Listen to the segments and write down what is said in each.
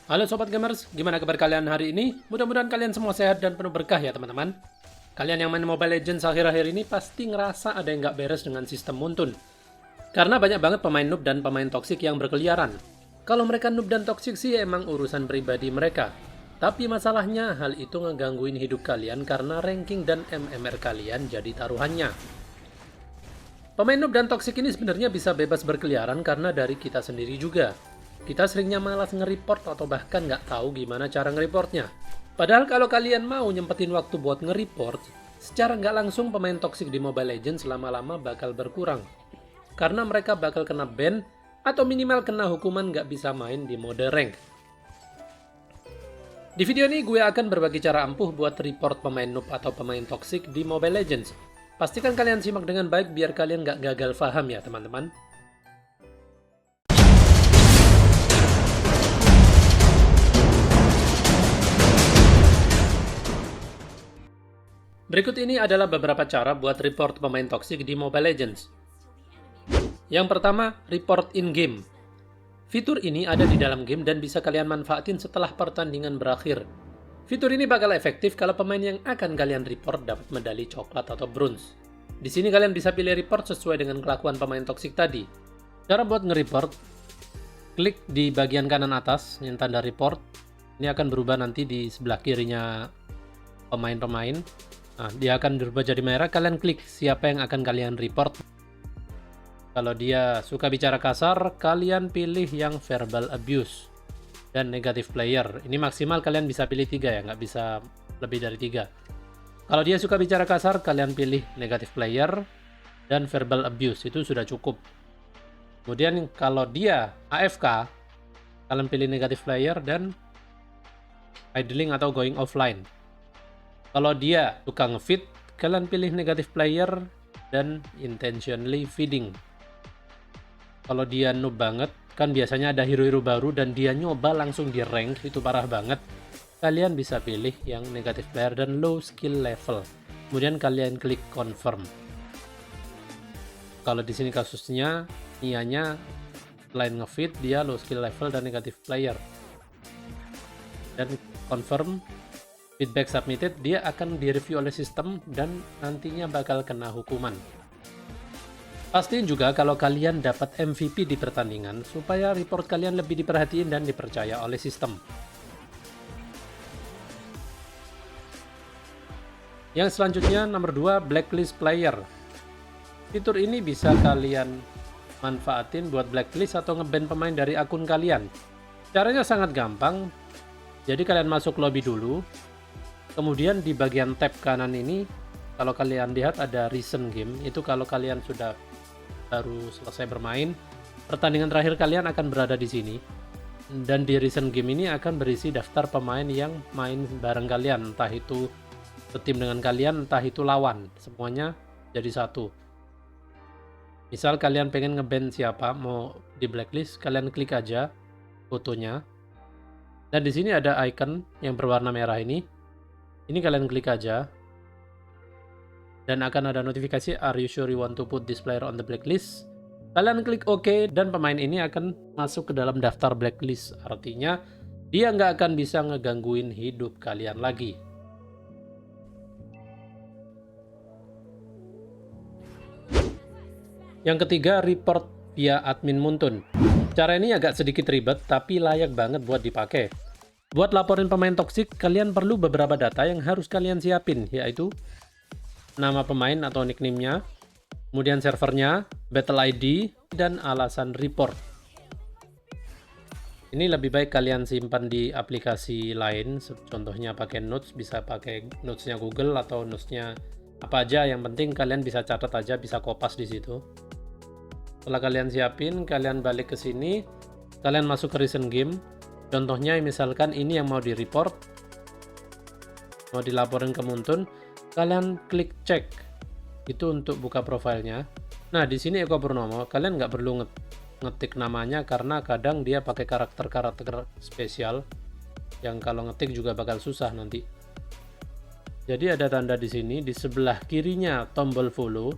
Halo Sobat Gamers, gimana kabar kalian hari ini? Mudah-mudahan kalian semua sehat dan penuh berkah ya teman-teman. Kalian yang main Mobile Legends akhir-akhir ini pasti ngerasa ada yang nggak beres dengan sistem Muntun. Karena banyak banget pemain noob dan pemain toksik yang berkeliaran. Kalau mereka noob dan toksik sih emang urusan pribadi mereka. Tapi masalahnya hal itu ngegangguin hidup kalian karena ranking dan MMR kalian jadi taruhannya. Pemain noob dan toksik ini sebenarnya bisa bebas berkeliaran karena dari kita sendiri juga. Kita seringnya malas nge-report atau bahkan nggak tahu gimana cara nge-reportnya. Padahal kalau kalian mau nyempetin waktu buat nge-report, secara nggak langsung pemain toksik di Mobile Legends lama-lama bakal berkurang. Karena mereka bakal kena ban atau minimal kena hukuman nggak bisa main di mode rank. Di video ini gue akan berbagi cara ampuh buat report pemain noob atau pemain toksik di Mobile Legends. Pastikan kalian simak dengan baik biar kalian nggak gagal paham ya teman-teman. Berikut ini adalah beberapa cara buat report pemain toksik di Mobile Legends. Yang pertama, report in-game. Fitur ini ada di dalam game dan bisa kalian manfaatin setelah pertandingan berakhir. Fitur ini bakal efektif kalau pemain yang akan kalian report dapat medali coklat atau bronze. Di sini kalian bisa pilih report sesuai dengan kelakuan pemain toksik tadi. Cara buat nge-report, klik di bagian kanan atas yang tanda report. Ini akan berubah nanti di sebelah kirinya pemain-pemain. Nah, dia akan berubah jadi merah, kalian klik siapa yang akan kalian report. Kalau dia suka bicara kasar, kalian pilih yang verbal abuse dan negative player. Ini maksimal kalian bisa pilih 3 ya, nggak bisa lebih dari 3. Kalau dia suka bicara kasar, kalian pilih negative player dan verbal abuse, itu sudah cukup. Kemudian kalau dia AFK, kalian pilih negative player dan idling atau going offline. Kalau dia suka nge-feed, kalian pilih negative player dan intentionally feeding. Kalau dia noob banget, kan biasanya ada hero-hero baru dan dia nyoba langsung di rank, itu parah banget. Kalian bisa pilih yang negative player dan low skill level. Kemudian kalian klik confirm. Kalau di sini kasusnya, nianya selain nge-feed, dia low skill level dan negative player. Dan confirm. Feedback submitted, dia akan direview oleh sistem dan nantinya bakal kena hukuman. Pastiin juga kalau kalian dapat MVP di pertandingan supaya report kalian lebih diperhatiin dan dipercaya oleh sistem. Yang selanjutnya nomor 2, blacklist player. Fitur ini bisa kalian manfaatin buat blacklist atau ngeban pemain dari akun kalian. Caranya sangat gampang. Jadi kalian masuk lobby dulu. Kemudian di bagian tab kanan ini, kalau kalian lihat ada recent game, itu kalau kalian sudah baru selesai bermain, pertandingan terakhir kalian akan berada di sini. Dan di recent game ini akan berisi daftar pemain yang main bareng kalian, entah itu setim dengan kalian, entah itu lawan. Semuanya jadi satu. Misal kalian pengen ngeban siapa, mau di blacklist, kalian klik aja fotonya. Dan di sini ada icon yang berwarna merah ini. Ini kalian klik aja dan akan ada notifikasi are you sure you want to put this player on the blacklist. Kalian klik OK dan pemain ini akan masuk ke dalam daftar blacklist. Artinya dia nggak akan bisa ngegangguin hidup kalian lagi. Yang ketiga, report via admin Muntun. Cara ini agak sedikit ribet tapi layak banget buat dipakai. Buat laporin pemain toksik, kalian perlu beberapa data yang harus kalian siapin, yaitu nama pemain atau nickname-nya, kemudian servernya, battle ID, dan alasan report. Ini lebih baik kalian simpan di aplikasi lain, contohnya pakai Notes, bisa pakai Notes-nya Google atau Notes-nya apa aja, yang penting kalian bisa catat aja, bisa kopas di situ. Setelah kalian siapin, kalian balik ke sini, kalian masuk ke recent game. Contohnya misalkan ini yang mau di-report, mau dilaporin ke Muntun, kalian klik cek. Itu untuk buka profilnya. Nah, di sini Eko Purnomo, kalian nggak perlu ngetik namanya karena kadang dia pakai karakter-karakter spesial yang kalau ngetik juga bakal susah nanti. Jadi ada tanda di sini, di sebelah kirinya tombol follow.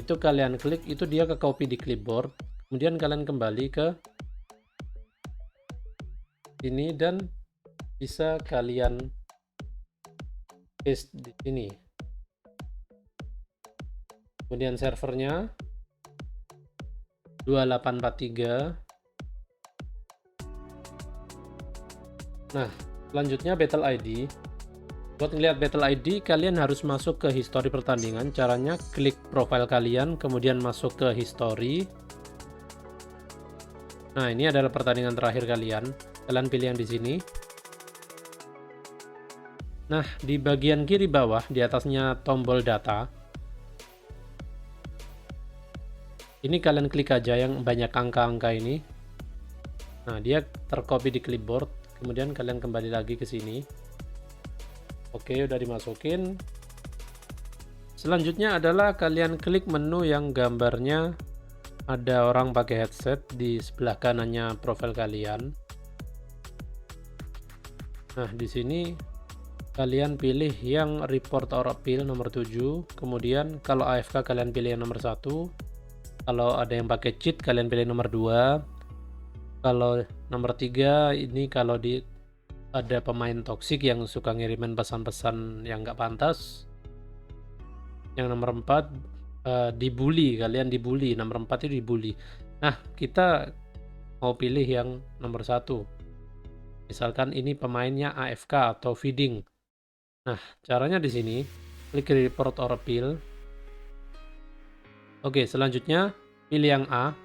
Itu kalian klik, itu dia ke copy di clipboard. Kemudian kalian kembali ke ini dan bisa kalian paste di sini. Kemudian servernya 2843. Nah, selanjutnya Battle ID. Buat ngeliat Battle ID, kalian harus masuk ke history pertandingan. Caranya klik profile kalian, kemudian masuk ke history. Nah, ini adalah pertandingan terakhir kalian. Kalian pilih yang di sini. Nah, di bagian kiri bawah, di atasnya tombol data. Ini kalian klik aja yang banyak angka-angka ini. Nah, dia tercopy di clipboard. Kemudian kalian kembali lagi ke sini. Oke, udah dimasukin. Selanjutnya adalah kalian klik menu yang gambarnya ada orang pakai headset di sebelah kanannya profil kalian. Nah, di sini kalian pilih yang report or appeal nomor 7. Kemudian kalau AFK kalian pilih yang nomor 1. Kalau ada yang pakai cheat kalian pilih nomor 2. Kalau nomor 3 ini kalau ada pemain toksik yang suka ngirimin pesan-pesan yang nggak pantas. Yang nomor 4 dibully, kalian dibully. Nomor 4 itu dibully. Nah, kita mau pilih yang nomor 1. Misalkan ini pemainnya AFK atau feeding. Nah, caranya di sini klik report or appeal. Oke, selanjutnya pilih yang A.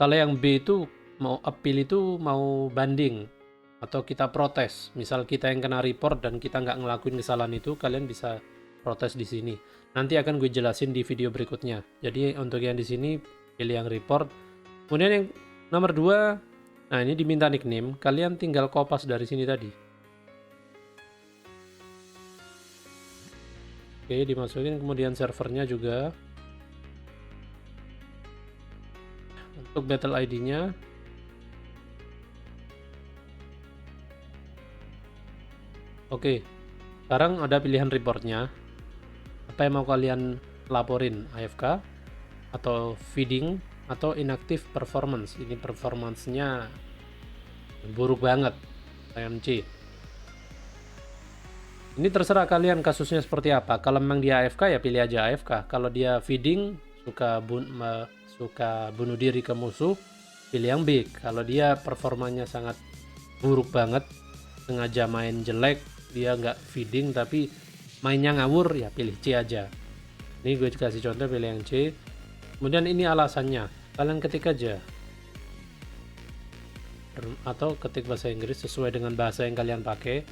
Kalau yang B itu mau appeal itu mau banding atau kita protes. Misal kita yang kena report dan kita nggak ngelakuin kesalahan itu, kalian bisa protes di sini. Nanti akan gue jelasin di video berikutnya. Jadi untuk yang di sini pilih yang report. Kemudian yang nomor 2, nah ini diminta nickname. Kalian tinggal kopas dari sini tadi. Oke, dimasukin. Kemudian servernya juga. Untuk battle ID-nya oke, sekarang ada pilihan reportnya. Apa yang mau kalian laporin? AFK atau feeding atau inactive performance? Ini performance-nya buruk banget, TMC. Ini terserah kalian kasusnya seperti apa. Kalau memang dia AFK ya pilih aja AFK. Kalau dia feeding suka bunuh diri ke musuh, pilih yang B. Kalau dia performanya sangat buruk banget, sengaja main jelek, dia nggak feeding tapi mainnya ngawur, ya pilih C aja. Ini gue kasih contoh, pilih yang C. Kemudian ini alasannya, kalian ketik aja atau ketik bahasa Inggris sesuai dengan bahasa yang kalian pakai.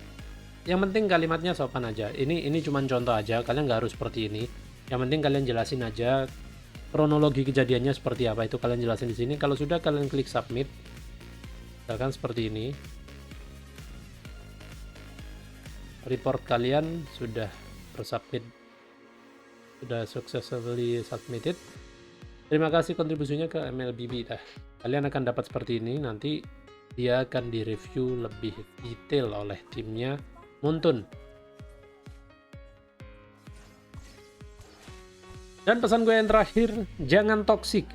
Yang penting kalimatnya sopan aja. Ini cuma contoh aja, kalian nggak harus seperti ini. Yang penting kalian jelasin aja kronologi kejadiannya seperti apa, itu kalian jelasin di sini. Kalau sudah, kalian klik submit. Misalkan seperti ini. Report kalian sudah tersubmit, sudah successfully submitted. Terima kasih kontribusinya ke MLBB. Kalian akan dapat seperti ini. Nanti dia akan direview lebih detail oleh timnya Muntun. Dan pesan gue yang terakhir, jangan toksik.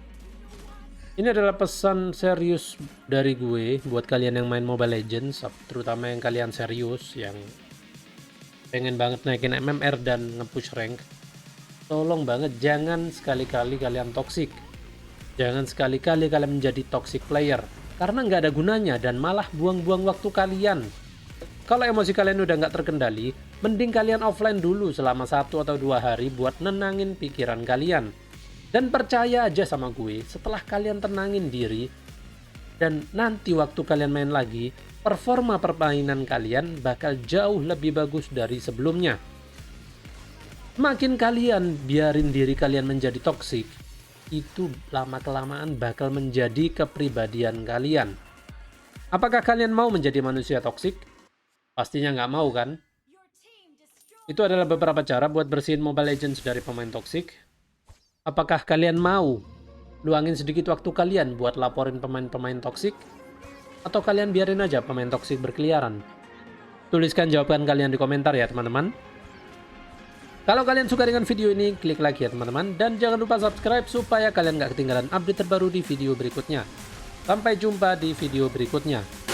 Ini adalah pesan serius dari gue buat kalian yang main Mobile Legends, terutama yang kalian serius, yang pengen banget naikin MMR dan nge-push rank. Tolong banget jangan sekali-kali kalian toksik. Jangan sekali-kali kalian menjadi toxic player, karena nggak ada gunanya dan malah buang-buang waktu kalian. Kalau emosi kalian udah nggak terkendali, mending kalian offline dulu selama 1 atau 2 hari buat nenangin pikiran kalian. Dan percaya aja sama gue, setelah kalian tenangin diri dan nanti waktu kalian main lagi, performa permainan kalian bakal jauh lebih bagus dari sebelumnya. Makin kalian biarin diri kalian menjadi toksik, itu lama-kelamaan bakal menjadi kepribadian kalian. Apakah kalian mau menjadi manusia toksik? Pastinya nggak mau kan? Itu adalah beberapa cara buat bersihin Mobile Legends dari pemain toksik. Apakah kalian mau luangin sedikit waktu kalian buat laporin pemain-pemain toksik? Atau kalian biarin aja pemain toksik berkeliaran? Tuliskan jawaban kalian di komentar ya teman-teman. Kalau kalian suka dengan video ini, klik like ya teman-teman. Dan jangan lupa subscribe supaya kalian nggak ketinggalan update terbaru di video berikutnya. Sampai jumpa di video berikutnya.